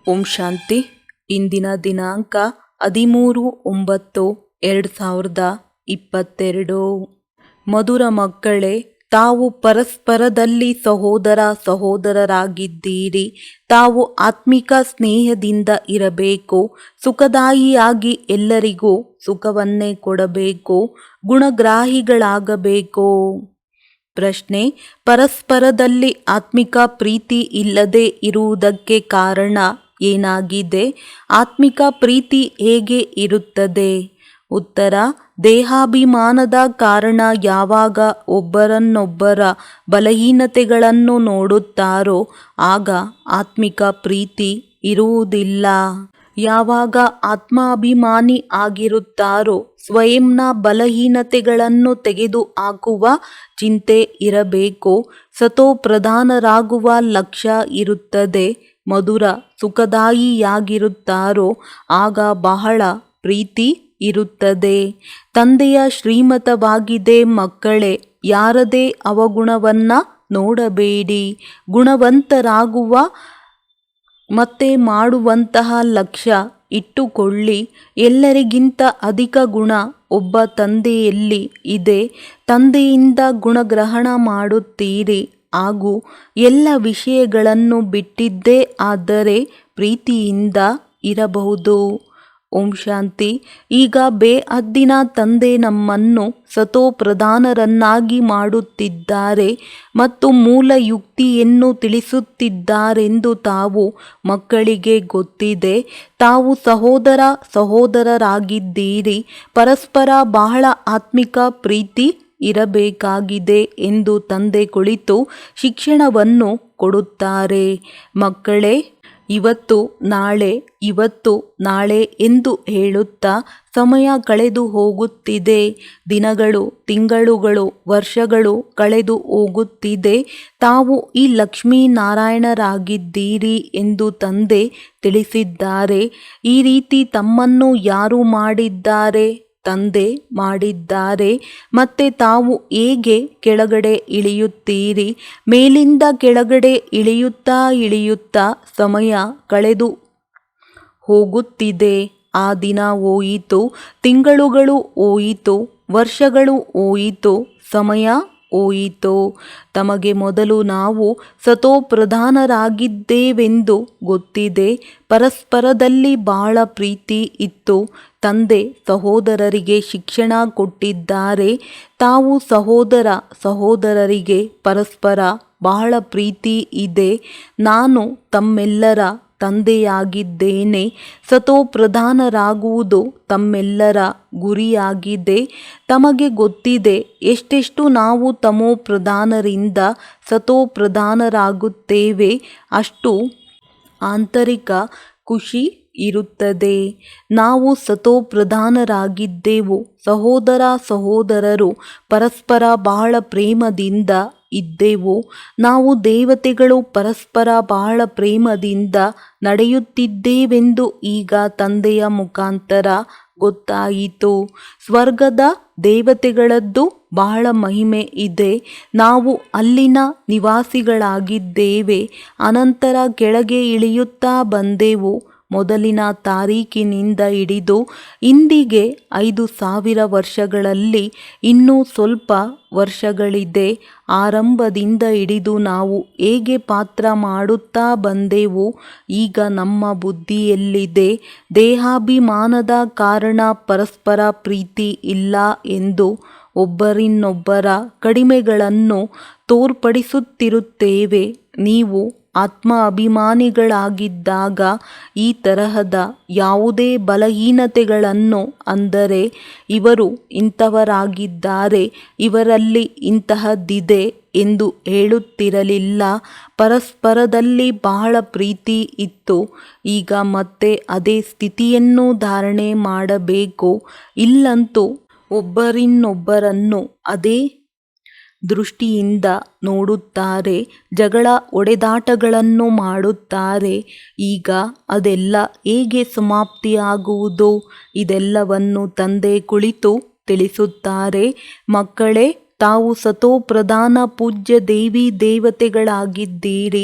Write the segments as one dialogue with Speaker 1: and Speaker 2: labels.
Speaker 1: ಓಂ ಶಾಂತಿ. ಇಂದಿನ ದಿನಾಂಕ 13/9/2022. ಮಧುರ ಮಕ್ಕಳೇ, ತಾವು ಪರಸ್ಪರದಲ್ಲಿ ಸಹೋದರ ಸಹೋದರರಾಗಿದ್ದೀರಿ. ತಾವು ಆತ್ಮಿಕ ಸ್ನೇಹದಿಂದ ಇರಬೇಕು. ಸುಖದಾಯಿಯಾಗಿ ಎಲ್ಲರಿಗೂ ಸುಖವನ್ನೇ ಕೊಡಬೇಕು. ಗುಣಗ್ರಾಹಿಗಳಾಗಬೇಕು. ಪ್ರಶ್ನೆ: ಪರಸ್ಪರದಲ್ಲಿ ಆತ್ಮಿಕ ಪ್ರೀತಿ ಇಲ್ಲದೆ ಇರುವುದಕ್ಕೆ ಕಾರಣ ಏನಾಗಿದೆ? ಆತ್ಮಿಕ ಪ್ರೀತಿ ಹೇಗೆ ಇರುತ್ತದೆ? ಉತ್ತರ: ದೇಹಾಭಿಮಾನದ ಕಾರಣ. ಯಾವಾಗ ಒಬ್ಬರನ್ನೊಬ್ಬರ ಬಲಹೀನತೆಗಳನ್ನು ನೋಡುತ್ತಾರೋ ಆಗ ಆತ್ಮಿಕ ಪ್ರೀತಿ ಇರುವುದಿಲ್ಲ. ಯಾವಾಗ ಆತ್ಮಾಭಿಮಾನಿ ಆಗಿರುತ್ತಾರೋ ಸ್ವಯಂನ ಬಲಹೀನತೆಗಳನ್ನು ತೆಗೆದು ಹಾಕುವ ಚಿಂತೆ ಇರಬೇಕು. ಸತೋಪ್ರಧಾನರಾಗುವ ಲಕ್ಷ್ಯ ಇರುತ್ತದೆ. ಮಧುರ ಸುಖದಾಯಿಯಾಗಿರುತ್ತಾರೋ ಆಗ ಬಹಳ ಪ್ರೀತಿ ಇರುತ್ತದೆ. ತಂದೆಯ ಶ್ರೀಮತವಾಗಿದೆ, ಮಕ್ಕಳೇ, ಯಾರದೇ ಅವಗುಣವನ್ನ ನೋಡಬೇಡಿ. ಗುಣವಂತರಾಗುವ ಮತ್ತೆ ಮಾಡುವಂತಹ ಲಕ್ಷ್ಯ ಇಟ್ಟುಕೊಳ್ಳಿ. ಎಲ್ಲರಿಗಿಂತ ಅಧಿಕ ಗುಣ ಒಬ್ಬ ತಂದೆಯಲ್ಲಿ ಇದೆ. ತಂದೆಯಿಂದ ಗುಣಗ್ರಹಣ ಮಾಡುತ್ತೀರಿ ಹಾಗೂ ಎಲ್ಲ ವಿಷಯಗಳನ್ನು ಬಿಟ್ಟಿದ್ದೇ ಆದರೆ ಪ್ರೀತಿಯಿಂದ ಇರಬಹುದು. ಓಂ ಶಾಂತಿ. ಈಗ ಬೇಹದ್ದಿನ ತಂದೆ ನಮ್ಮನ್ನು ಸತೋಪ್ರಧಾನರನ್ನಾಗಿ ಮಾಡುತ್ತಿದ್ದಾರೆ ಮತ್ತು ಮೂಲ ಯುಕ್ತಿಯನ್ನು ತಿಳಿಸುತ್ತಿದ್ದಾರೆಂದು ತಾವು ಮಕ್ಕಳಿಗೆ ಗೊತ್ತಿದೆ. ತಾವು ಸಹೋದರ ಸಹೋದರರಾಗಿದ್ದೀರಿ. ಪರಸ್ಪರ ಬಹಳ ಆತ್ಮಿಕ ಪ್ರೀತಿ ಇರಬೇಕಾಗಿದೆ ಎಂದು ತಂದೆ ಕುಳಿತು ಶಿಕ್ಷಣವನ್ನು ಕೊಡುತ್ತಾರೆ. ಮಕ್ಕಳೇ, ಇವತ್ತು ನಾಳೆ ಇವತ್ತು ನಾಳೆ ಎಂದು ಹೇಳುತ್ತಾ ಸಮಯ ಕಳೆದು ಹೋಗುತ್ತಿದೆ. ದಿನಗಳು, ತಿಂಗಳುಗಳು, ವರ್ಷಗಳು ಕಳೆದು ಹೋಗುತ್ತಿದೆ. ತಾವು ಈ ಲಕ್ಷ್ಮೀನಾರಾಯಣರಾಗಿದ್ದೀರಿ ಎಂದು ತಂದೆ ತಿಳಿಸಿದ್ದಾರೆ. ಈ ರೀತಿ ತಮ್ಮನ್ನು ಯಾರು ಮಾಡಿದ್ದಾರೆ? ತಂದೆ ಮಾಡಿದ್ದಾರೆ. ಮತ್ತೆ ತಾವು ಹೇಗೆ ಕೆಳಗಡೆ ಇಳಿಯುತ್ತೀರಿ? ಮೇಲಿಂದ ಕೆಳಗಡೆ ಇಳಿಯುತ್ತಾ ಇಳಿಯುತ್ತಾ ಸಮಯ ಕಳೆದು ಹೋಗುತ್ತಿದೆ. ಆ ದಿನ ಹೋಯಿತು, ತಿಂಗಳುಗಳು ಹೋಯಿತು, ವರ್ಷಗಳು ಹೋಯಿತು, ಸಮಯ ಹೋಯಿತು. ತಮಗೆ ಮೊದಲು ನಾವು ಸತೋಪ್ರಧಾನರಾಗಿದ್ದೇವೆಂದು ಗೊತ್ತಿದೆ. ಪರಸ್ಪರದಲ್ಲಿ ಬಹಳ ಪ್ರೀತಿ ಇತ್ತು. ತಂದೆ ಸಹೋದರರಿಗೆ ಶಿಕ್ಷಣ ಕೊಟ್ಟಿದ್ದಾರೆ. ತಾವು ಸಹೋದರ ಸಹೋದರರಿಗೆ ಪರಸ್ಪರ ಬಹಳ ಪ್ರೀತಿ ಇದೆ. ನಾನು ತಮ್ಮೆಲ್ಲರ ತಂದೆಯಾಗಿದ್ದೇನೆ. ಸತೋಪ್ರಧಾನರಾಗುವುದು ತಮ್ಮೆಲ್ಲರ ಗುರಿಯಾಗಿದೆ. ತಮಗೆ ಗೊತ್ತಿದೆ ಎಷ್ಟೆಷ್ಟು ನಾವು ತಮೋಪ್ರಧಾನರಿಂದ ಸತೋಪ್ರಧಾನರಾಗುತ್ತೇವೆ ಅಷ್ಟು ಆಂತರಿಕ ಖುಷಿ ಇರುತ್ತದೆ. ನಾವು ಸತೋಪ್ರಧಾನರಾಗಿದ್ದೆವು. ಸಹೋದರ ಸಹೋದರರು ಪರಸ್ಪರ ಬಹಳ ಪ್ರೇಮದಿಂದ ಇದ್ದೆವು. ನಾವು ದೇವತೆಗಳು ಪರಸ್ಪರ ಬಹಳ ಪ್ರೇಮದಿಂದ ನಡೆಯುತ್ತಿದ್ದೇವೆಂದು ಈಗ ತಂದೆಯ ಮುಖಾಂತರ ಗೊತ್ತಾಯಿತು. ಸ್ವರ್ಗದ ದೇವತೆಗಳದ್ದು ಬಹಳ ಮಹಿಮೆ ಇದೆ. ನಾವು ಅಲ್ಲಿನ ನಿವಾಸಿಗಳಾಗಿದ್ದೇವೆ. ಅನಂತರ ಕೆಳಗೆ ಇಳಿಯುತ್ತಾ ಬಂದೆವು. ಮೊದಲಿನ ತಾರೀಕಿನಿಂದ ಹಿಡಿದು ಇಂದಿಗೆ 5000 ವರ್ಷಗಳಲ್ಲಿ ಇನ್ನೂ ಸ್ವಲ್ಪ ವರ್ಷಗಳಿದೆ. ಆರಂಭದಿಂದ ಹಿಡಿದು ನಾವು ಹೇಗೆ ಪಾತ್ರ ಮಾಡುತ್ತಾ ಬಂದೆವು. ಈಗ ನಮ್ಮ ಬುದ್ಧಿಯಲ್ಲಿದೆ. ದೇಹಾಭಿಮಾನದ ಕಾರಣ ಪರಸ್ಪರ ಪ್ರೀತಿ ಇಲ್ಲ ಎಂದು ಒಬ್ಬರಿನ್ನೊಬ್ಬರ ಕಡಿಮೆಗಳನ್ನು ತೋರ್ಪಡಿಸುತ್ತಿರುತ್ತೇವೆ. ನೀವು ಆತ್ಮ ಅಭಿಮಾನಿಗಳಾಗಿದ್ದಾಗ ಈ ತರಹದ ಯಾವುದೇ ಬಲಹೀನತೆಗಳನ್ನು, ಅಂದರೆ ಇವರು ಇಂಥವರಾಗಿದ್ದಾರೆ, ಇವರಲ್ಲಿ ಇಂತಹದ್ದಿದೆ ಎಂದು ಹೇಳುತ್ತಿರಲಿಲ್ಲ. ಪರಸ್ಪರದಲ್ಲಿ ಬಹಳ ಪ್ರೀತಿ ಇತ್ತು. ಈಗ ಮತ್ತೆ ಅದೇ ಸ್ಥಿತಿಯನ್ನು ಧಾರಣೆ ಮಾಡಬೇಕು. ಇಲ್ಲಂತೂ ಒಬ್ಬರಿನ್ನೊಬ್ಬರನ್ನು ಅದೇ ದೃಷ್ಟಿಯಿಂದ ನೋಡುತ್ತಾರೆ. ಜಗಳ ಹೊಡೆದಾಟಗಳನ್ನು ಮಾಡುತ್ತಾರೆ. ಈಗ ಅದೆಲ್ಲ ಹೇಗೆ ಸಮಾಪ್ತಿಯಾಗುವುದು? ಇದೆಲ್ಲವನ್ನು ತಂದೆ ಕುಳಿತು ತಿಳಿಸುತ್ತಾರೆ. ಮಕ್ಕಳೇ, ತಾವು ಸತೋಪ್ರಧಾನ ಪೂಜ್ಯ ದೇವಿ ದೇವತೆಗಳಾಗಿದ್ದೀರಿ.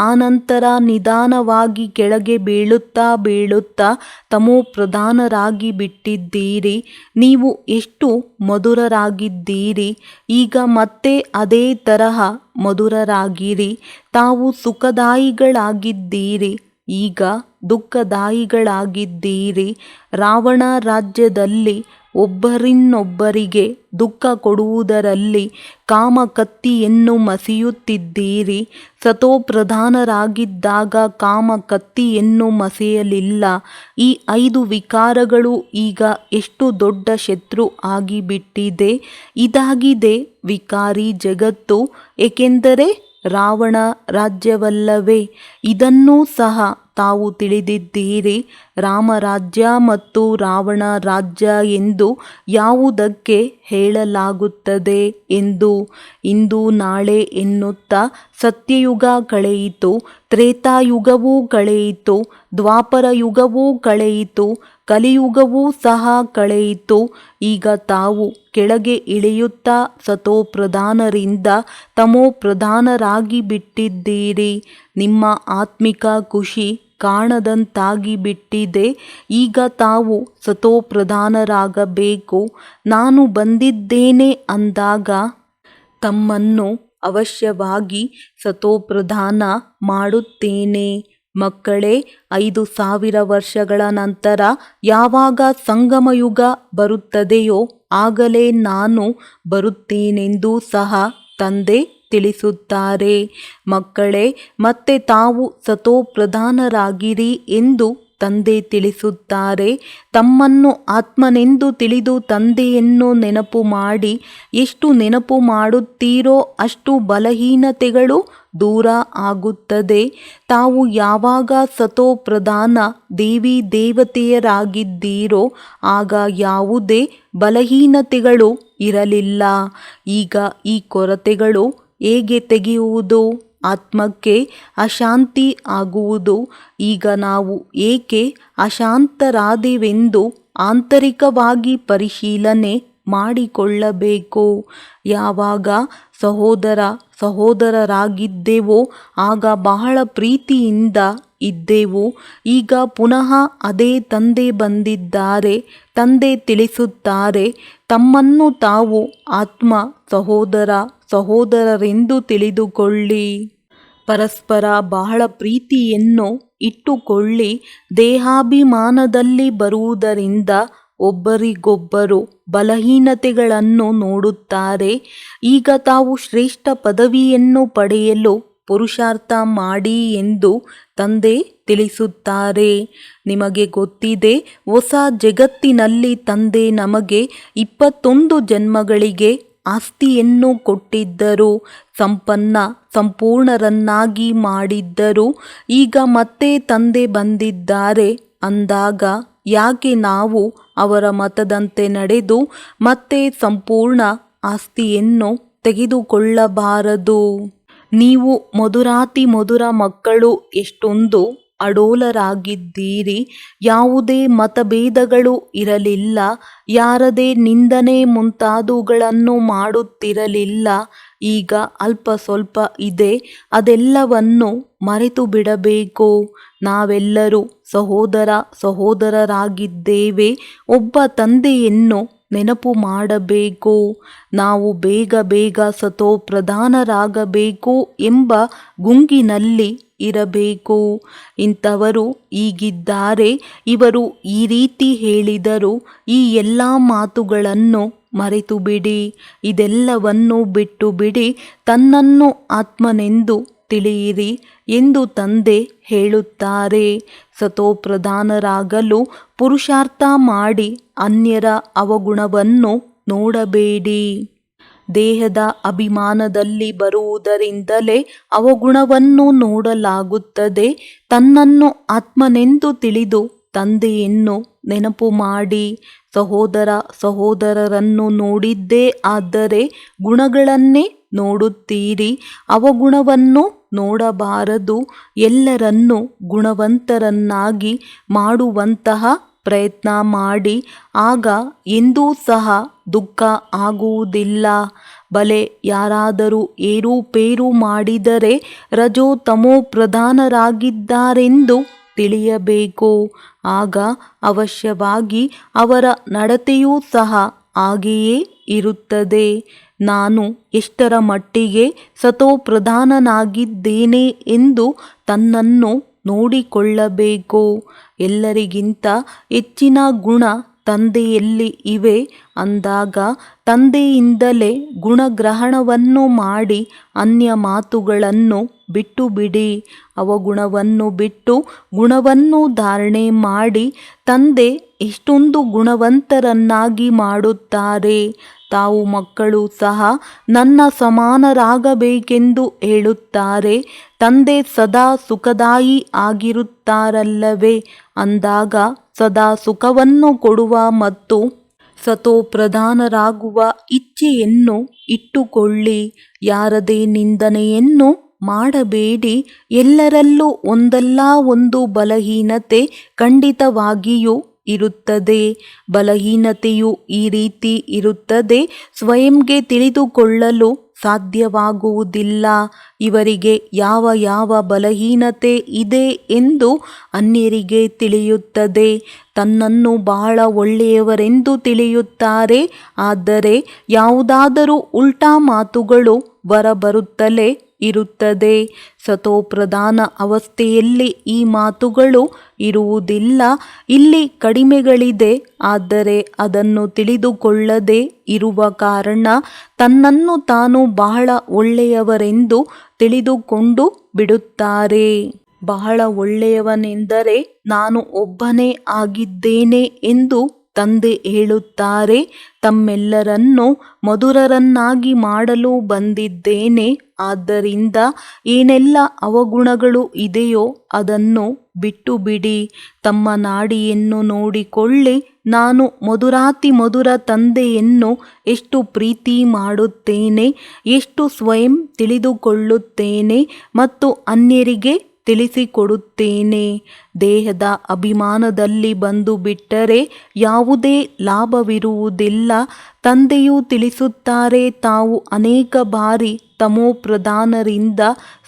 Speaker 1: ಆನಂತರ ನಿಧಾನವಾಗಿ ಕೆಳಗೆ ಬೀಳುತ್ತಾ ಬೀಳುತ್ತಾ ತಮೋಪ್ರಧಾನರಾಗಿ ಬಿಟ್ಟಿದ್ದೀರಿ. ನೀವು ಎಷ್ಟು ಮಧುರರಾಗಿದ್ದೀರಿ. ಈಗ ಮತ್ತೆ ಅದೇ ತರಹ ಮಧುರರಾಗಿರಿ. ತಾವು ಸುಖದಾಯಿಗಳಾಗಿದ್ದೀರಿ, ಈಗ ದುಃಖದಾಯಿಗಳಾಗಿದ್ದೀರಿ. ರಾವಣ ರಾಜ್ಯದಲ್ಲಿ ಒಬ್ಬರಿನ್ನೊಬ್ಬರಿಗೆ ದುಃಖ ಕೊಡುವುದರಲ್ಲಿ ಕಾಮಕತ್ತಿಯನ್ನು ಮಸೆಯುತ್ತಿದ್ದೀರಿ. ಸತೋಪ್ರಧಾನರಾಗಿದ್ದಾಗ ಕಾಮಕತ್ತಿಯನ್ನು ಮಸೆಯಲಿಲ್ಲ. ಈ 5 ವಿಕಾರಗಳು ಈಗ ಎಷ್ಟು ದೊಡ್ಡ ಶತ್ರು ಆಗಿಬಿಟ್ಟಿದೆ. ಇದಾಗಿದೆ ವಿಕಾರಿ ಜಗತ್ತು. ಏಕೆಂದರೆ ರಾವಣ ರಾಜ್ಯವಲ್ಲವೇ? ಇದನ್ನೂ ಸಹ ತಾವು ತಿಳಿದಿದ್ದೀರಿ. ರಾಮರಾಜ್ಯ ಮತ್ತು ರಾವಣ ರಾಜ್ಯ ಎಂದು ಯಾವುದಕ್ಕೆ ಹೇಳಲಾಗುತ್ತದೆ ಎಂದು. ಇಂದು ನಾಳೆ ಎನ್ನುತ್ತಾ ಸತ್ಯಯುಗ ಕಳೆಯಿತು, ತ್ರೇತಾಯುಗವೂ ಕಳೆಯಿತು, ದ್ವಾಪರ ಯುಗವೂ ಕಳೆಯಿತು, ಕಲಿಯುಗವೂ ಸಹ ಕಳೆಯಿತು. ಈಗ ತಾವು ಕೆಳಗೆ ಇಳಿಯುತ್ತಾ ಸತೋಪ್ರಧಾನರಿಂದ ತಮೋಪ್ರಧಾನರಾಗಿ ಬಿಟ್ಟಿದ್ದೀರಿ. ನಿಮ್ಮ ಆತ್ಮಿಕ ಖುಷಿ ಕಾಣದಂತಾಗಿ ಬಿಟ್ಟಿದೆ. ಈಗ ತಾವು ಸತೋಪ್ರಧಾನರಾಗಬೇಕು. ನಾನು ಬಂದಿದ್ದೇನೆ ಅಂದಾಗ ತಮ್ಮನ್ನು ಅವಶ್ಯವಾಗಿ ಸತೋಪ್ರಧಾನ ಮಾಡುತ್ತೇನೆ. ಮಕ್ಕಳೇ, 5000 ವರ್ಷಗಳ ನಂತರ ಯಾವಾಗ ಸಂಗಮಯುಗ ಬರುತ್ತದೆಯೋ ಆಗಲೇ ನಾನು ಬರುತ್ತೇನೆಂದು ಸಹ ತಂದೆ ತಿಳಿಸುತ್ತಾರೆ. ಮಕ್ಕಳೇ, ಮತ್ತೆ ತಾವು ಸತೋಪ್ರಧಾನರಾಗಿರಿ ಎಂದು ತಂದೆ ತಿಳಿಸುತ್ತಾರೆ. ತಮ್ಮನ್ನು ಆತ್ಮನೆಂದು ತಿಳಿದು ತಂದೆಯನ್ನು ನೆನಪು ಮಾಡಿ. ಎಷ್ಟು ನೆನಪು ಮಾಡುತ್ತೀರೋ ಅಷ್ಟು ಬಲಹೀನತೆಗಳು ದೂರ ಆಗುತ್ತದೆ. ತಾವು ಯಾವಾಗ ಸತೋಪ್ರಧಾನ ದೇವಿ ದೇವತೆಯರಾಗಿದ್ದೀರೋ ಆಗ ಯಾವುದೇ ಬಲಹೀನತೆಗಳು ಇರಲಿಲ್ಲ. ಈಗ ಈ ಕೊರತೆಗಳು ಹೇಗೆ ತೆಗೆಯುವುದು? ಆತ್ಮಕ್ಕೆ ಅಶಾಂತಿ ಆಗುವುದು. ಈಗ ನಾವು ಏಕೆ ಅಶಾಂತರಾದೆವೆಂದು ಆಂತರಿಕವಾಗಿ ಪರಿಶೀಲನೆ ಮಾಡಿಕೊಳ್ಳಬೇಕು. ಯಾವಾಗ ಸಹೋದರ ಸಹೋದರರಾಗಿದ್ದೆವೋ ಆಗ ಬಹಳ ಪ್ರೀತಿಯಿಂದ ಇದ್ದೆವು. ಈಗ ಪುನಃ ಅದೇ ತಂದೆ ಬಂದಿದ್ದಾರೆ. ತಂದೆ ತಿಳಿಸುತ್ತಾರೆ, ತಮ್ಮನ್ನು ತಾವು ಆತ್ಮ ಸಹೋದರ ಸಹೋದರರೆಂದು ತಿಳಿದುಕೊಳ್ಳಿ. ಪರಸ್ಪರ ಬಹಳ ಪ್ರೀತಿಯನ್ನು ಇಟ್ಟುಕೊಳ್ಳಿ. ದೇಹಾಭಿಮಾನದಲ್ಲಿ ಬರುವುದರಿಂದ ಒಬ್ಬರಿಗೊಬ್ಬರು ಬಲಹೀನತೆಗಳನ್ನು ನೋಡುತ್ತಾರೆ. ಈಗ ತಾವು ಶ್ರೇಷ್ಠ ಪದವಿಯನ್ನು ಪಡೆಯಲು ಪುರುಷಾರ್ಥ ಮಾಡಿ ಎಂದು ತಂದೆ ತಿಳಿಸುತ್ತಾರೆ. ನಿಮಗೆ ಗೊತ್ತಿದೆ, ಹೊಸ ಜಗತ್ತಿನಲ್ಲಿ ತಂದೆ ನಮಗೆ 21 ಜನ್ಮಗಳಿಗೆ ಆಸ್ತಿಯನ್ನು ಕೊಟ್ಟಿದ್ದರು, ಸಂಪೂರ್ಣರನ್ನಾಗಿ ಮಾಡಿದ್ದರು. ಈಗ ಮತ್ತೆ ತಂದೆ ಬಂದಿದ್ದಾರೆ ಅಂದಾಗ ಯಾಕೆ ನಾವು ಅವರ ಮತದಂತೆ ನಡೆದು ಮತ್ತೆ ಸಂಪೂರ್ಣ ಆಸ್ತಿಯನ್ನು ತೆಗೆದುಕೊಳ್ಳಬಾರದು? ನೀವು ಮಧುರಾತಿ ಮಧುರ ಮಕ್ಕಳು ಎಷ್ಟೊಂದು ಅಡೋಲರಾಗಿದ್ದೀರಿ. ಯಾವುದೇ ಮತಭೇದಗಳು ಇರಲಿಲ್ಲ. ಯಾರದೇ ನಿಂದನೆ ಮುಂತಾದವುಗಳನ್ನು ಮಾಡುತ್ತಿರಲಿಲ್ಲ. ಈಗ ಅಲ್ಪ ಸ್ವಲ್ಪ ಇದೆ. ಅದೆಲ್ಲವನ್ನು ಮರೆತು ಬಿಡಬೇಕು. ನಾವೆಲ್ಲರೂ ಸಹೋದರ ಸಹೋದರರಾಗಿದ್ದೇವೆ. ಒಬ್ಬ ತಂದೆಯನ್ನು ನೆನಪು ಮಾಡಬೇಕು. ನಾವು ಬೇಗ ಬೇಗ ಸತೋಪ್ರಧಾನರಾಗಬೇಕು ಎಂಬ ಗುಂಗಿನಲ್ಲಿ ಇರಬೇಕು. ಇಂಥವರು ಹೀಗಿದ್ದಾರೆ, ಇವರು ಈ ರೀತಿ ಹೇಳಿದರು. ಈ ಎಲ್ಲ ಮಾತುಗಳನ್ನು ಮರೆತು ಬಿಡಿ. ಇದೆಲ್ಲವನ್ನು ಬಿಟ್ಟು ಬಿಡಿ. ತನ್ನನ್ನು ಆತ್ಮನೆಂದು ತಿಳಿಯಿರಿ ಎಂದು ತಂದೆ ಹೇಳುತ್ತಾರೆ. ಸತೋಪ್ರಧಾನರಾಗಲು ಪುರುಷಾರ್ಥ ಮಾಡಿ. ಅನ್ಯರ ಅವಗುಣವನ್ನು ನೋಡಬೇಡಿ. ದೇಹದ ಅಭಿಮಾನದಲ್ಲಿ ಬರುವುದರಿಂದಲೇ ಅವಗುಣವನ್ನು ನೋಡಲಾಗುತ್ತದೆ. ತನ್ನನ್ನು ಆತ್ಮನೆಂದು ತಿಳಿದು ತಂದೆಯನ್ನು ನೆನಪು ಮಾಡಿ. ಸಹೋದರ ಸಹೋದರರನ್ನು ನೋಡಿದ್ದೇ ಆದರೆ ಗುಣಗಳನ್ನೇ ನೋಡುತ್ತೀರಿ. ಅವಗುಣವನ್ನು ನೋಡಬಾರದು. ಎಲ್ಲರನ್ನೂ ಗುಣವಂತರನ್ನಾಗಿ ಮಾಡುವಂತಹ ಪ್ರಯತ್ನ ಮಾಡಿ. ಆಗ ಎಂದೂ ಸಹ ದುಃಖ ಆಗುವುದಿಲ್ಲ. ಬಲೆ ಯಾರಾದರೂ ಏರುಪೇರು ಮಾಡಿದರೆ ರಜೋ ತಮೋ ಪ್ರಧಾನರಾಗಿದ್ದಾರೆಂದು ತಿಳಿಯಬೇಕು. ಆಗ ಅವಶ್ಯವಾಗಿ ಅವರ ನಡತೆಯೂ ಸಹ ಹಾಗೆಯೇ ಇರುತ್ತದೆ. ನಾನು ಎಷ್ಟರ ಮಟ್ಟಿಗೆ ಸತೋಪ್ರಧಾನನಾಗಿದ್ದೇನೆ ಎಂದು ತನ್ನನ್ನು ನೋಡಿಕೊಳ್ಳಬೇಕು. ಎಲ್ಲರಿಗಿಂತ ಹೆಚ್ಚಿನ ಗುಣ ತಂದೆಯಲ್ಲಿ ಇವೆ ಅಂದಾಗ ತಂದೆಯಿಂದಲೇ ಗುಣಗ್ರಹಣವನ್ನು ಮಾಡಿ ಅನ್ಯ ಮಾತುಗಳನ್ನು ಬಿಟ್ಟು ಬಿಡಿ. ಅವಗುಣವನ್ನು ಬಿಟ್ಟು ಗುಣವನ್ನು ಧಾರಣೆ ಮಾಡಿ ತಂದೆ ಎಷ್ಟೊಂದು ಗುಣವಂತರನ್ನಾಗಿ ಮಾಡುತ್ತಾರೆ. ತಾವು ಮಕ್ಕಳು ಸಹ ನನ್ನ ಸಮಾನರಾಗಬೇಕೆಂದು ಹೇಳುತ್ತಾರೆ. ತಂದೆ ಸದಾ ಸುಖದಾಯಿ ಆಗಿರುತ್ತಾರಲ್ಲವೇ ಅಂದಾಗ ಸದಾ ಸುಖವನ್ನು ಕೊಡುವ ಮತ್ತು ಸತೋಪ್ರಧಾನರಾಗುವ ಇಚ್ಛೆಯನ್ನು ಇಟ್ಟುಕೊಳ್ಳಿ. ಯಾರದೇ ನಿಂದನೆಯನ್ನು ಮಾಡಬೇಡಿ. ಎಲ್ಲರಲ್ಲೂ ಒಂದಲ್ಲ ಒಂದು ಬಲಹೀನತೆ ಖಂಡಿತವಾಗಿಯೂ ಇರುತ್ತದೆ. ಬಲಹೀನತೆಯು ಈ ರೀತಿ ಇರುತ್ತದೆ, ಸ್ವಯಂಗೆ ತಿಳಿದುಕೊಳ್ಳಲು ಸಾಧ್ಯವಾಗುವುದಿಲ್ಲ. ಇವರಿಗೆ ಯಾವ ಯಾವ ಬಲಹೀನತೆ ಇದೆ ಎಂದು ಅನ್ಯರಿಗೆ ತಿಳಿಯುತ್ತದೆ. ತನ್ನನ್ನು ಬಹಳ ಒಳ್ಳೆಯವರೆಂದು ತಿಳಿಯುತ್ತಾರೆ. ಆದರೆ ಯಾವುದಾದರೂ ಉಲ್ಟಾ ಮಾತುಗಳು ಹೊರಬರುತ್ತಲೇ ಇರುತ್ತದೆ. ಸತೋಪ್ರಧಾನ ಅವಸ್ಥೆಯಲ್ಲಿ ಈ ಮಾತುಗಳು ಇರುವುದಿಲ್ಲ. ಇಲ್ಲಿ ಕಡಿಮೆಗಳಿದೆ. ಆದರೆ ಅದನ್ನು ತಿಳಿದುಕೊಳ್ಳದೆ ಇರುವ ಕಾರಣ ತನ್ನನ್ನು ತಾನು ಬಹಳ ಒಳ್ಳೆಯವರೆಂದು ತಿಳಿದುಕೊಂಡು ಬಿಡುತ್ತಾರೆ. ಬಹಳ ಒಳ್ಳೆಯವನೆಂದರೆ ನಾನು ಒಬ್ಬನೇ ಆಗಿದ್ದೇನೆ ಎಂದು ತಂದೆ ಹೇಳುತ್ತಾರೆ. ತಮ್ಮೆಲ್ಲರನ್ನೂ ಮಧುರರನ್ನಾಗಿ ಮಾಡಲು ಬಂದಿದ್ದೇನೆ. ಆದ್ದರಿಂದ ಏನೆಲ್ಲ ಅವಗುಣಗಳು ಇದೆಯೋ ಅದನ್ನು ಬಿಟ್ಟು ಬಿಡಿ. ತಮ್ಮ ನಾಡಿಯನ್ನು ನೋಡಿಕೊಳ್ಳಿ. ನಾನು ಮಧುರಾತಿ ಮಧುರ ತಂದೆಯನ್ನು ಎಷ್ಟು ಪ್ರೀತಿ ಮಾಡುತ್ತೇನೆ, ಎಷ್ಟು ಸ್ವಯಂ ತಿಳಿದುಕೊಳ್ಳುತ್ತೇನೆ ಮತ್ತು ಅನ್ಯರಿಗೆ ತಿಳಿಸಿಕೊಡುತ್ತೇನೆ. ದೇಹದ ಅಭಿಮಾನದಲ್ಲಿ ಬಂದು ಬಿಟ್ಟರೆ ಯಾವುದೇ ಲಾಭವಿರುವುದಿಲ್ಲ. ತಂದೆಯು ತಿಳಿಸುತ್ತಾರೆ, ತಾವು ಅನೇಕ ಬಾರಿ ತಮೋಪ್ರಧಾನರಿಂದ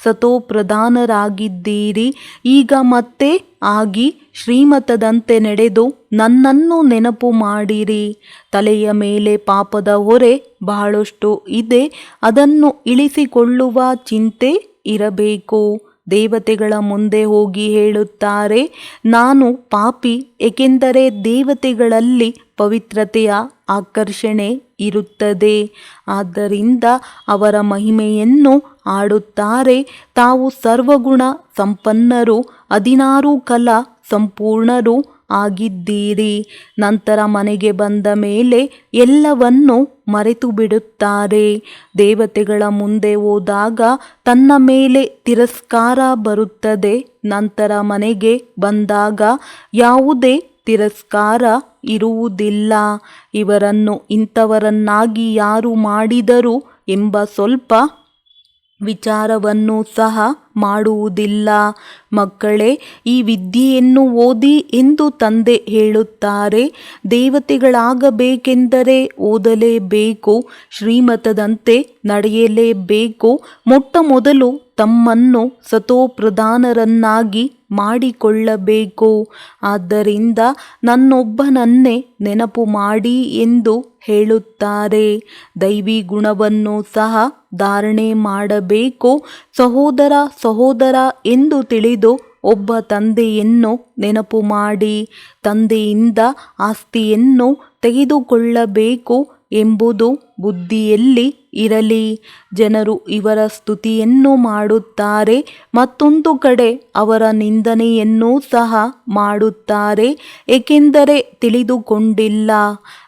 Speaker 1: ಸತೋಪ್ರಧಾನರಾಗಿದ್ದೀರಿ. ಈಗ ಮತ್ತೆ ಆಗಿ ಶ್ರೀಮತದಂತೆ ನಡೆದು ನನ್ನನ್ನು ನೆನಪು ಮಾಡಿರಿ. ತಲೆಯ ಮೇಲೆ ಪಾಪದ ಹೊರೆ ಬಹಳಷ್ಟು ಇದೆ. ಅದನ್ನು ಇಳಿಸಿಕೊಳ್ಳುವ ಚಿಂತೆ ಇರಬೇಕು. ದೇವತೆಗಳ ಮುಂದೆ ಹೋಗಿ ಹೇಳುತ್ತಾರೆ, ನಾನು ಪಾಪಿ, ಏಕೆಂದರೆ ದೇವತೆಗಳಲ್ಲಿ ಪವಿತ್ರತೆಯ ಆಕರ್ಷಣೆ ಇರುತ್ತದೆ. ಆದ್ದರಿಂದ ಅವರ ಮಹಿಮೆಯನ್ನು ಹಾಡುತ್ತಾರೆ. ತಾವು ಸರ್ವಗುಣ ಸಂಪನ್ನರು, 16 ಕಲಾ ಸಂಪೂರ್ಣರು ಆಗಿದ್ದೀರಿ. ನಂತರ ಮನೆಗೆ ಬಂದ ಮೇಲೆ ಎಲ್ಲವನ್ನೂ ಮರೆತು ಬಿಡುತ್ತಾರೆ. ದೇವತೆಗಳ ಮುಂದೆ ಹೋದಾಗ ತನ್ನ ಮೇಲೆ ತಿರಸ್ಕಾರ ಬರುತ್ತದೆ. ನಂತರ ಮನೆಗೆ ಬಂದಾಗ ಯಾವುದೇ ತಿರಸ್ಕಾರ ಇರುವುದಿಲ್ಲ. ಇವರನ್ನು ಇಂಥವರನ್ನಾಗಿ ಯಾರು ಮಾಡಿದರು ಎಂಬ ಸ್ವಲ್ಪ ವಿಚಾರವನ್ನು ಸಹ ಮಾಡುವುದಿಲ್ಲ. ಮಕ್ಕಳೇ, ಈ ವಿದ್ಯೆಯನ್ನು ಓದಿ ಎಂದು ತಂದೆ ಹೇಳುತ್ತಾರೆ. ದೇವತೆಗಳಾಗಬೇಕೆಂದರೆ ಓದಲೇಬೇಕು, ಶ್ರೀಮತದಂತೆ ನಡೆಯಲೇಬೇಕು. ಮೊಟ್ಟ ಮೊದಲು ತಮ್ಮನ್ನು ಸತೋಪ್ರಧಾನರನ್ನಾಗಿ ಮಾಡಿಕೊಳ್ಳಬೇಕು. ಆದ್ದರಿಂದ ನನ್ನೊಬ್ಬನನ್ನೇ ನೆನಪು ಮಾಡಿ ಎಂದು ಹೇಳುತ್ತಾರೆ. ದೈವಿ ಗುಣವನ್ನು ಸಹ ಧಾರಣೆ ಮಾಡಬೇಕು. ಸಹೋದರ ಸಹೋದರ ಎಂದು ತಿಳಿದು ಒಬ್ಬ ತಂದೆಯನ್ನು ನೆನಪು ಮಾಡಿ. ತಂದೆಯಿಂದ ಆಸ್ತಿಯನ್ನು ತೆಗೆದುಕೊಳ್ಳಬೇಕು ಎಂಬುದು ಬುದ್ಧಿಯಲ್ಲಿ ಇರಲಿ. ಜನರು ಇವರ ಸ್ತುತಿಯನ್ನು ಮಾಡುತ್ತಾರೆ, ಮತ್ತೊಂದು ಕಡೆ ಅವರ ನಿಂದನೆಯನ್ನೂ ಸಹ ಮಾಡುತ್ತಾರೆ, ಏಕೆಂದರೆ ತಿಳಿದುಕೊಂಡಿಲ್ಲ.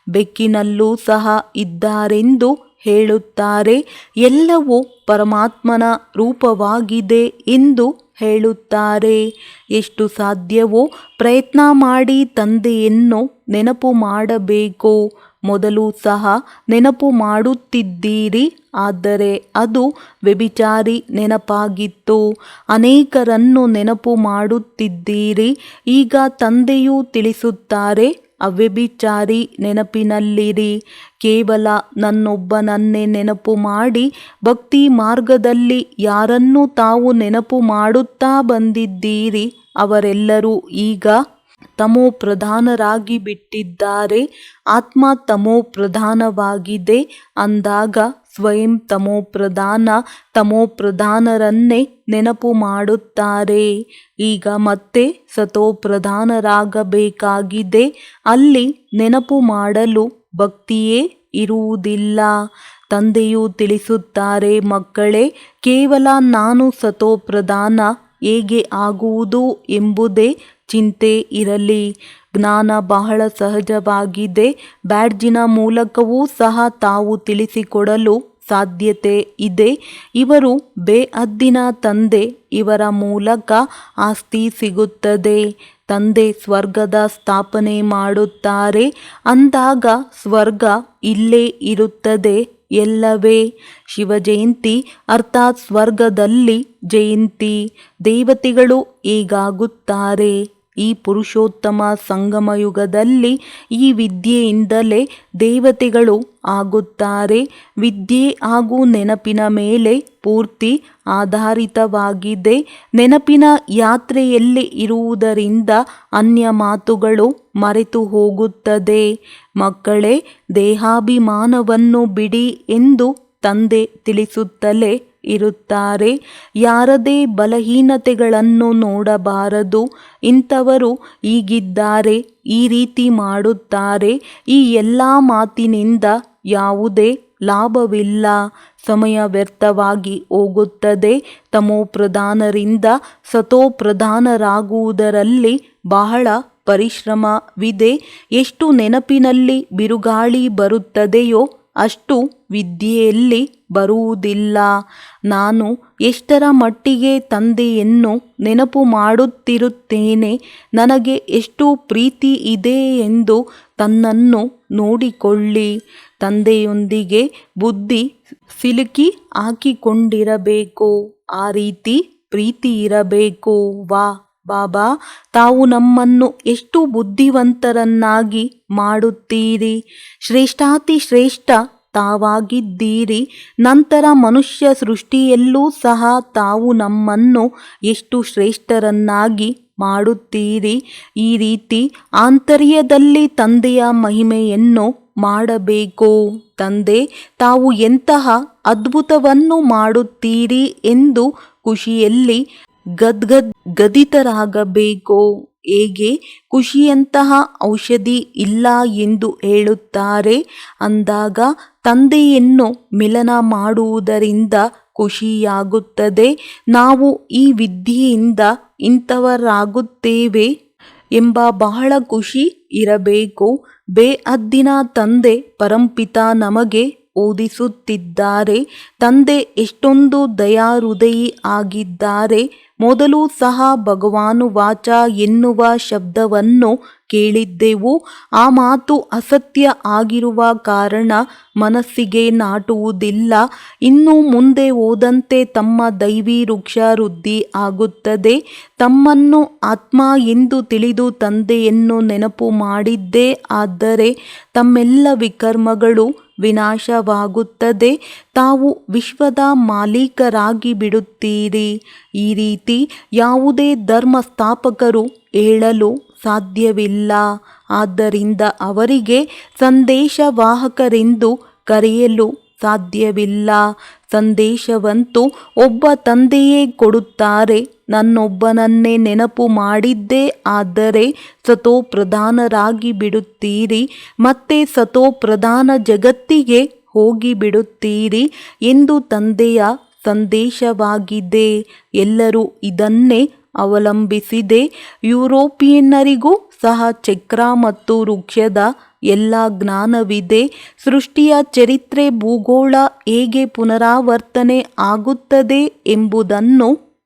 Speaker 1: ಬೆಕ್ಕಿನಲ್ಲೂ ಸಹ ಇದ್ದಾರೆಂದು ಹೇಳುತ್ತಾರೆ. ಎಲ್ಲವೂ ಪರಮಾತ್ಮನ ರೂಪವಾಗಿದೆ ಎಂದು ಹೇಳುತ್ತಾರೆ. ಎಷ್ಟು ಸಾಧ್ಯವೋ ಪ್ರಯತ್ನ ಮಾಡಿ ತಂದೆಯನ್ನು ನೆನಪು ಮಾಡಬೇಕು. ಮೊದಲು ಸಹ ನೆನಪು ಮಾಡುತ್ತಿದ್ದೀರಿ, ಆದರೆ ಅದು ವ್ಯಭಿಚಾರಿ ನೆನಪಾಗಿತ್ತು. ಅನೇಕರನ್ನು ನೆನಪು ಮಾಡುತ್ತಿದ್ದೀರಿ. ಈಗ ತಂದೆಯು ತಿಳಿಸುತ್ತಾರೆ, ಅವ್ಯಭಿಚಾರಿ ನೆನಪಿನಲ್ಲಿರಿ. ಕೇವಲ ನನ್ನೊಬ್ಬನನ್ನೇ ನೆನಪು ಮಾಡಿ ಭಕ್ತಿ ಮಾರ್ಗದಲ್ಲಿ ಯಾರನ್ನು ತಾವು ನೆನಪು ಮಾಡುತ್ತಾ ಬಂದಿದ್ದೀರಿ ಅವರೆಲ್ಲರೂ ಈಗ ತಮೋ ಪ್ರಧಾನರಾಗಿ ಬಿಟ್ಟಿದ್ದಾರೆ. ಆತ್ಮ ತಮೋ ಪ್ರಧಾನವಾಗಿದೆ ಅಂದಾಗ ಸ್ವಯಂ ತಮೋ ಪ್ರಧಾನರನ್ನೇ ನೆನಪು ಮಾಡುತ್ತಾರೆ. ಈಗ ಮತ್ತೆ ಸತೋ ಪ್ರಧಾನರಾಗಬೇಕಾಗಿದೆ. ಅಲ್ಲಿ ನೆನಪು ಮಾಡಲು ಭಕ್ತಿಯೇ ಇರುವುದಿಲ್ಲ. ತಂದೆಯು ತಿಳಿಸುತ್ತಾರೆ, ಮಕ್ಕಳೇ, ಕೇವಲ ನಾನು ಸತೋ ಪ್ರಧಾನ ಹೇಗೆ ಆಗುವುದು ಎಂಬುದೇ ಚಿಂತೆ ಇರಲಿ. ಜ್ಞಾನ ಬಹಳ ಸಹಜವಾಗಿದೆ. ಬ್ಯಾಡ್ಜಿನ ಮೂಲಕವೂ ಸಹ ತಾವು ತಿಳಿಸಿಕೊಡಲು ಸಾಧ್ಯತೆ ಇದೆ. ಇವರು ಬೇಹದ್ದಿನ ತಂದೆ, ಇವರ ಮೂಲಕ ಆಸ್ತಿ ಸಿಗುತ್ತದೆ. ತಂದೆ ಸ್ವರ್ಗದ ಸ್ಥಾಪನೆ ಮಾಡುತ್ತಾರೆ ಅಂದಾಗ ಸ್ವರ್ಗ ಇಲ್ಲೇ ಇರುತ್ತದೆ ಎಲ್ಲವೇ. ಶಿವ ಜಯಂತಿ ಅರ್ಥಾತ್ ಸ್ವರ್ಗದಲ್ಲಿ ಜಯಂತಿ. ದೇವತೆಗಳು ಹೇಗಾಗುತ್ತಾರೆ? ಈ ಪುರುಷೋತ್ತಮ ಸಂಗಮಯುಗದಲ್ಲಿ ಈ ವಿದ್ಯೆಯಿಂದಲೇ ದೇವತೆಗಳು ಆಗುತ್ತಾರೆ. ವಿದ್ಯೆ ಹಾಗೂ ನೆನಪಿನ ಮೇಲೆ ಪೂರ್ತಿ ಆಧಾರಿತವಾಗಿದೆ. ನೆನಪಿನ ಯಾತ್ರೆಯಲ್ಲಿ ಇರುವುದರಿಂದ ಅನ್ಯ ಮಾತುಗಳು ಮರೆತು ಹೋಗುತ್ತದೆ. ಮಕ್ಕಳೇ, ದೇಹಾಭಿಮಾನವನ್ನು ಬಿಡಿ ಎಂದು ತಂದೆ ತಿಳಿಸುತ್ತಲೇ ಇರುತ್ತಾರೆ. ಯಾರದೇ ಬಲಹೀನತೆಗಳನ್ನು ನೋಡಬಾರದು. ಇಂಥವರು ಹೀಗಿದ್ದಾರೆ, ಈ ರೀತಿ ಮಾಡುತ್ತಾರೆ, ಈ ಎಲ್ಲ ಮಾತಿನಿಂದ ಯಾವುದೇ ಲಾಭವಿಲ್ಲ. ಸಮಯ ವ್ಯರ್ಥವಾಗಿ ಹೋಗುತ್ತದೆ. ತಮೋ ಪ್ರಧಾನರಿಂದ ಸತೋ ಪ್ರಧಾನರಾಗುವುದರಲ್ಲಿ ಬಹಳ ಪರಿಶ್ರಮವಿದೆ. ಎಷ್ಟು ನೆನಪಿನಲ್ಲಿ ಬಿರುಗಾಳಿ ಬರುತ್ತದೆಯೋ ಅಷ್ಟು ವಿದ್ಯೆಯಲ್ಲಿ ಬರುವುದಿಲ್ಲ. ನಾನು ಎಷ್ಟರ ಮಟ್ಟಿಗೆ ತಂದೆಯನ್ನು ನೆನಪು ಮಾಡುತ್ತಿರುತ್ತೇನೆ, ನನಗೆ ಎಷ್ಟು ಪ್ರೀತಿ ಇದೆ ಎಂದು ತನ್ನನ್ನು ನೋಡಿಕೊಳ್ಳಿ. ತಂದೆಯೊಂದಿಗೆ ಬುದ್ಧಿ ಸಿಲುಕಿ ಹಾಕಿಕೊಂಡಿರಬೇಕು. ಆ ರೀತಿ ಪ್ರೀತಿ ಇರಬೇಕು. ವಾ ಬಾಬಾ, ತಾವು ನಮ್ಮನ್ನು ಎಷ್ಟು ಬುದ್ಧಿವಂತರನ್ನಾಗಿ ಮಾಡುತ್ತೀರಿ. ಶ್ರೇಷ್ಠಾತಿ ಶ್ರೇಷ್ಠ ತಾವಾಗಿದ್ದೀರಿ. ನಂತರ ಮನುಷ್ಯ ಸೃಷ್ಟಿಯಲ್ಲೂ ಸಹ ತಾವು ನಮ್ಮನ್ನು ಎಷ್ಟು ಶ್ರೇಷ್ಠರನ್ನಾಗಿ ಮಾಡುತ್ತೀರಿ. ಈ ರೀತಿ ಆಂತರ್ಯದಲ್ಲಿ ತಂದೆಯ ಮಹಿಮೆಯನ್ನು ಮಾಡಬೇಕು. ತಂದೆ, ತಾವು ಎಂತಹ ಅದ್ಭುತವನ್ನು ಮಾಡುತ್ತೀರಿ ಎಂದು ಖುಷಿಯಲ್ಲಿ ಗದಿತರಾಗಬೇಕು. ಹೇಗೆ ಖುಷಿಯಂತಹ ಔಷಧಿ ಇಲ್ಲ ಎಂದು ಹೇಳುತ್ತಾರೆ ಅಂದಾಗ ತಂದೆಯನ್ನು ಮಿಲನ ಮಾಡುವುದರಿಂದ ಖುಷಿಯಾಗುತ್ತದೆ. ನಾವು ಈ ವಿದ್ಯೆಯಿಂದ ಇಂಥವರಾಗುತ್ತೇವೆ ಎಂಬ ಬಹಳ ಖುಷಿ ಇರಬೇಕು. ಬೇಹದ್ದಿನ ತಂದೆ ಪರಂಪಿತ ನಮಗೆ ಓದಿಸುತ್ತಿದ್ದಾರೆ. ತಂದೆ ಎಷ್ಟೊಂದು ದಯಾಹೃದಯಿ ಆಗಿದ್ದಾರೆ. ಮೊದಲು ಸಹ ಭಗವಾನುವಾಚ ಎನ್ನುವ ಶಬ್ದವನ್ನು ಕೇಳಿದ್ದೆವು. ಆ ಮಾತು ಅಸತ್ಯ ಆಗಿರುವ ಕಾರಣ ಮನಸ್ಸಿಗೆ ನಾಟುವುದಿಲ್ಲ. ಇನ್ನು ಮುಂದೆ ಹೋದಂತೆ ತಮ್ಮ ದೈವಿ ವೃಕ್ಷ ವೃದ್ಧಿ ಆಗುತ್ತದೆ. ತಮ್ಮನ್ನು ಆತ್ಮ ಎಂದು ತಿಳಿದು ತಂದೆಯನ್ನು ನೆನಪು ಮಾಡಿದ್ದೇ ಆದರೆ ತಮ್ಮೆಲ್ಲ ವಿಕರ್ಮಗಳು ವಿನಾಶವಾಗುತ್ತದೆ. ತಾವು ವಿಶ್ವದ ಮಾಲೀಕರಾಗಿ ಬಿಡುತ್ತೀರಿ. ಈ ರೀತಿ ಯಾವುದೇ ಧರ್ಮ ಸ್ಥಾಪಕರು ಹೇಳಲು ಸಾಧ್ಯವಿಲ್ಲ. ಆದ್ದರಿಂದ ಅವರಿಗೆ ಸಂದೇಶವಾಹಕರೆಂದು ಕರೆಯಲು ಸಾಧ್ಯವಿಲ್ಲ. ಸಂದೇಶವಂತೂ ಒಬ್ಬ ತಂದೆಯೇ ಕೊಡುತ್ತಾರೆ. ನನ್ನೊಬ್ಬನನ್ನೇ ನೆನಪು ಮಾಡಿದ್ದೇ ಆದರೆ ಸತೋ ಪ್ರಧಾನರಾಗಿ ಬಿಡುತ್ತೀರಿ. ಮತ್ತೆ ಸತೋ ಪ್ರಧಾನ ಜಗತ್ತಿಗೆ ಹೋಗಿಬಿಡುತ್ತೀರಿ ಎಂದು ತಂದೆಯ ಸಂದೇಶವಾಗಿದೆ. ಎಲ್ಲರೂ ಇದನ್ನೇ ಅವಲಂಬಿಸಿದೆ. ಯುರೋಪಿಯನ್ನರಿಗೂ ಸಹ ಚಕ್ರ ಮತ್ತು ವೃಕ್ಷದ ಎಲ್ಲ ಜ್ಞಾನವಿದೆ. ಸೃಷ್ಟಿಯ ಚರಿತ್ರೆ, ಭೂಗೋಳ ಹೇಗೆ ಪುನರಾವರ್ತನೆ ಆಗುತ್ತದೆ ಎಂಬುದನ್ನು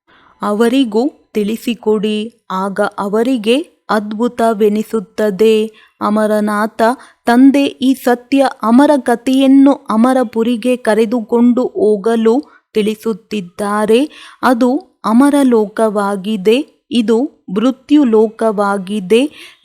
Speaker 1: ಅವರಿಗೂ ತಿಳಿಸಿಕೊಡಿ. ಆಗ ಅವರಿಗೆ ಅದ್ಭುತವೆನಿಸುತ್ತದೆ. ಅಮರನಾಥ ತಂದೆ ಈ ಸತ್ಯ ಅಮರ ಕಥೆಯನ್ನು ಅಮರಪುರಿಗೆ ಕರೆದುಕೊಂಡು ಹೋಗಲು ತಿಳಿಸುತ್ತಿದ್ದಾರೆ. ಅದು ಅಮರ ಲೋಕವಾಗಿದೆ. ಇದು ಮೃತ್ಯುಲೋಕವಾಗಿದೆ.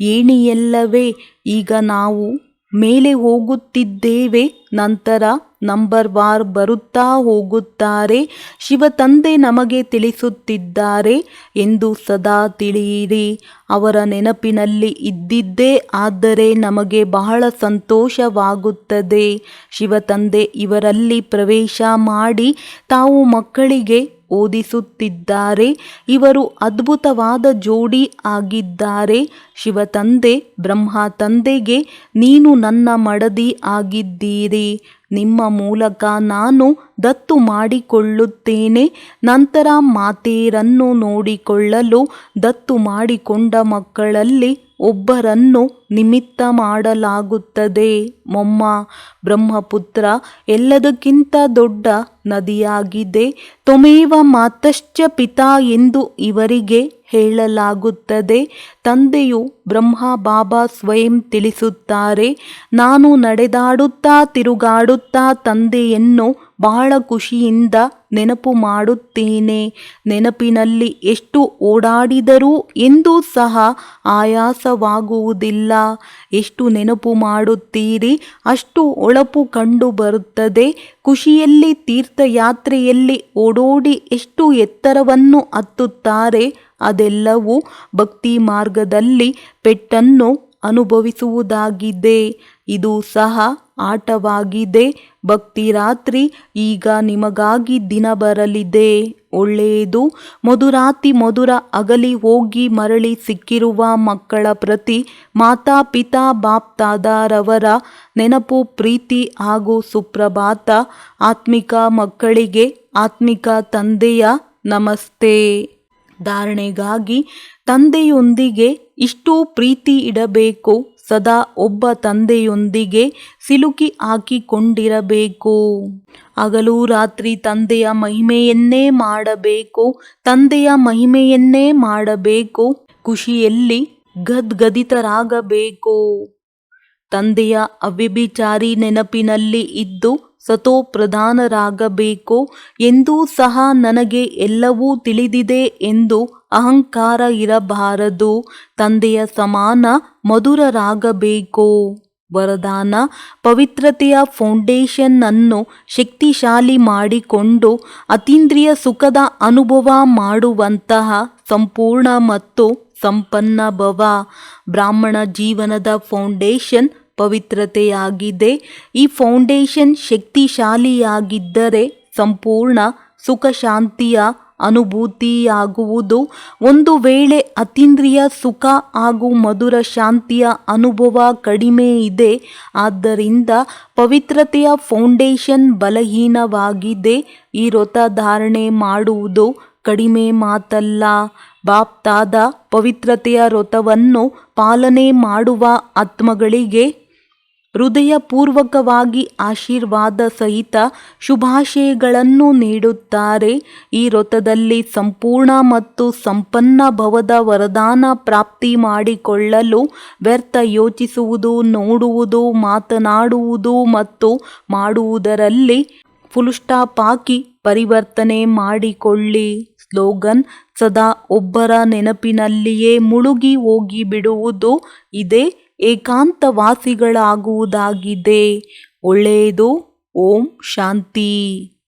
Speaker 1: ಏಣಿಯಲ್ಲವೇ ಈಗ ನಾವು ಮೇಲೆ ಹೋಗುತ್ತಿದ್ದೇವೆ. ನಂತರ ನಂಬರ್ ವಾರ್ ಬರುತ್ತಾ ಹೋಗುತ್ತಾರೆ. ಶಿವತಂದೆ ನಮಗೆ ತಿಳಿಸುತ್ತಿದ್ದಾರೆ ಎಂದು ಸದಾ ತಿಳಿಯಿರಿ. ಅವರ ನೆನಪಿನಲ್ಲಿ ಇದ್ದಿದ್ದೇ ಆದರೆ ನಮಗೆ ಬಹಳ ಸಂತೋಷವಾಗುತ್ತದೆ. ಶಿವತಂದೆ ಇವರಲ್ಲಿ ಪ್ರವೇಶ ಮಾಡಿ ತಾವು ಮಕ್ಕಳಿಗೆ ಓದಿಸುತ್ತಿದ್ದಾರೆ. ಇವರು ಅದ್ಭುತವಾದ ಜೋಡಿ ಆಗಿದ್ದಾರೆ. ಶಿವತಂದೆ ಬ್ರಹ್ಮ ತಂದೆಗೆ ನೀನು ನನ್ನ ಮಡದಿ ಆಗಿದ್ದೀರಿ. ನಿಮ್ಮ ಮೂಲಕ ನಾನು ದತ್ತು ಮಾಡಿಕೊಳ್ಳುತ್ತೇನೆ. ನಂತರ ಮಾತೆಯರನ್ನು ನೋಡಿಕೊಳ್ಳಲು ದತ್ತು ಮಾಡಿಕೊಂಡ ಮಕ್ಕಳಲ್ಲಿ ಒಬ್ಬರನ್ನು ನಿಮಿತ್ತ ಮಾಡಲಾಗುತ್ತದೆ. ಮೊಮ್ಮ ಬ್ರಹ್ಮಪುತ್ರ ಎಲ್ಲದಕ್ಕಿಂತ ದೊಡ್ಡ ನದಿಯಾಗಿದೆ. ತ್ವಮೇವ ಮಾತಶ್ಚ ಪಿತಾ ಎಂದು ಇವರಿಗೆ ಹೇಳಲಾಗುತ್ತದೆ. ತಂದೆಯು ಬ್ರಹ್ಮ ಬಾಬಾ ಸ್ವಯಂ ತಿಳಿಸುತ್ತಾರೆ, ನಾನು ನಡೆದಾಡುತ್ತಾ ತಿರುಗಾಡುತ್ತಾ ತಂದೆಯನ್ನು ಬಹಳ ಖುಷಿಯಿಂದ ನೆನಪು ಮಾಡುತ್ತೇನೆ. ನೆನಪಿನಲ್ಲಿ ಎಷ್ಟು ಓಡಾಡಿದರೂ ಎಂದೂ ಸಹ ಆಯಾಸವಾಗುವುದಿಲ್ಲ. ಎಷ್ಟು ನೆನಪು ಮಾಡುತ್ತೀರಿ ಅಷ್ಟು ಹೊಳಪು ಕಂಡು ಬರುತ್ತದೆ. ಖುಷಿಯಲ್ಲಿ ತೀರ್ಥಯಾತ್ರೆಯಲ್ಲಿ ಓಡೋಡಿ ಎಷ್ಟು ಎತ್ತರವನ್ನು ಹತ್ತುತ್ತಾರೆ. ಅದೆಲ್ಲವೂ ಭಕ್ತಿ ಮಾರ್ಗದಲ್ಲಿ ಪೆಟ್ಟನ್ನು ಅನುಭವಿಸುವುದಾಗಿದೆ. ಇದು ಸಹ ಆಟವಾಗಿದೆ. ಭಕ್ತಿ ರಾತ್ರಿ ಈಗ ನಿಮಗಾಗಿ ದಿನ ಬರಲಿದೆ. ಒಳ್ಳೆಯದು. ಮಧುರಾತಿ ಮಧುರ ಅಗಲಿ ಹೋಗಿ ಮರಳಿ ಸಿಕ್ಕಿರುವ ಮಕ್ಕಳ ಪ್ರತಿ ಮಾತಾ ಪಿತಾ ಬಾಪ್ ತಾದಾರವರ ನೆನಪು, ಪ್ರೀತಿ ಹಾಗೂ ಸುಪ್ರಭಾತ. ಆತ್ಮಿಕ ಮಕ್ಕಳಿಗೆ ಆತ್ಮಿಕ ತಂದೆಯ ನಮಸ್ತೆ. ಧಾರಣೆಗಾಗಿ ತಂದೆಯೊಂದಿಗೆ ಇಷ್ಟು ಪ್ರೀತಿ ಇಡಬೇಕು. ಸದಾ ಒಬ್ಬ ತಂದೆಯೊಂದಿಗೆ ಸಿಲುಕಿ ಹಾಕಿಕೊಂಡಿರಬೇಕು. ಹಗಲು ರಾತ್ರಿ ತಂದೆಯ ಮಹಿಮೆಯನ್ನೇ ಮಾಡಬೇಕು. ತಂದೆಯ ಮಹಿಮೆಯನ್ನೇ ಮಾಡಬೇಕು. ಖುಷಿಯಲ್ಲಿ ಗದ್ಗದಿತರಾಗಬೇಕು. ತಂದೆಯ ಅವ್ಯಭಿಚಾರಿ ನೆನಪಿನಲ್ಲಿ ಇದ್ದು ಸತೋಪ್ರಧಾನರಾಗಬೇಕು. ಎಂದೂ ಸಹ ನನಗೆ ಎಲ್ಲವೂ ತಿಳಿದಿದೆ ಎಂದು ಅಹಂಕಾರ ಇರಬಾರದು. ತಂದೆಯ ಸಮಾನ ಮಧುರರಾಗಬೇಕು. ವರದಾನ: ಪವಿತ್ರತೆಯ ಫೌಂಡೇಶನ್ ಅನ್ನು ಶಕ್ತಿಶಾಲಿ ಮಾಡಿಕೊಂಡು ಅತೀಂದ್ರಿಯ ಸುಖದ ಅನುಭವ ಮಾಡುವಂತಹ ಸಂಪೂರ್ಣ ಮತ್ತು ಸಂಪನ್ನ ಭವ. ಬ್ರಾಹ್ಮಣ ಜೀವನದ ಫೌಂಡೇಶನ್ ಪವಿತ್ರತೆಯಾಗಿದೆ. ಈ ಫೌಂಡೇಶನ್ ಶಕ್ತಿಶಾಲಿಯಾಗಿದ್ದರೆ ಸಂಪೂರ್ಣ ಸುಖ ಶಾಂತಿಯ ಅನುಭೂತಿಯಾಗುವುದು. ಒಂದು ವೇಳೆ ಅತೀಂದ್ರಿಯ ಸುಖ ಹಾಗೂ ಮಧುರ ಶಾಂತಿಯ ಅನುಭವ ಕಡಿಮೆ ಇದೆ. ಆದ್ದರಿಂದ ಪವಿತ್ರತೆಯ ಫೌಂಡೇಶನ್ ಬಲಹೀನವಾಗಿದೆ. ಈ ವ್ರತ ಧಾರಣೆ ಮಾಡುವುದು ಕಡಿಮೆ ಮಾತಲ್ಲ. ಬಾಪ್ ತಾದ ಪವಿತ್ರತೆಯ ವ್ರತವನ್ನು ಪಾಲನೆ ಮಾಡುವ ಆತ್ಮಗಳಿಗೆ ಹೃದಯಪೂರ್ವಕವಾಗಿ ಆಶೀರ್ವಾದ ಸಹಿತ ಶುಭಾಶಯಗಳನ್ನು ನೀಡುತ್ತಾರೆ. ಈ ವ್ರತದಲ್ಲಿ ಸಂಪೂರ್ಣ ಮತ್ತು ಸಂಪನ್ನ ಭವದ ವರದಾನ ಪ್ರಾಪ್ತಿ ಮಾಡಿಕೊಳ್ಳಲು ವ್ಯರ್ಥ ಯೋಚಿಸುವುದು, ನೋಡುವುದು, ಮಾತನಾಡುವುದು ಮತ್ತು ಮಾಡುವುದರಲ್ಲಿ ಫುಲ್ ಸ್ಟಾಪ್ ಹಾಕಿ ಪರಿವರ್ತನೆ ಮಾಡಿಕೊಳ್ಳಿ. ಸ್ಲೋಗನ್: ಸದಾ ಒಬ್ಬರ ನೆನಪಿನಲ್ಲಿಯೇ ಮುಳುಗಿ ಹೋಗಿ ಬಿಡುವುದು. ಇದೇ ಏಕಾಂತವಾಸಿಗಳಾಗುವುದಾಗಿದೆ. ಒಳ್ಳೆಯದು. ಓಂ ಶಾಂತಿ.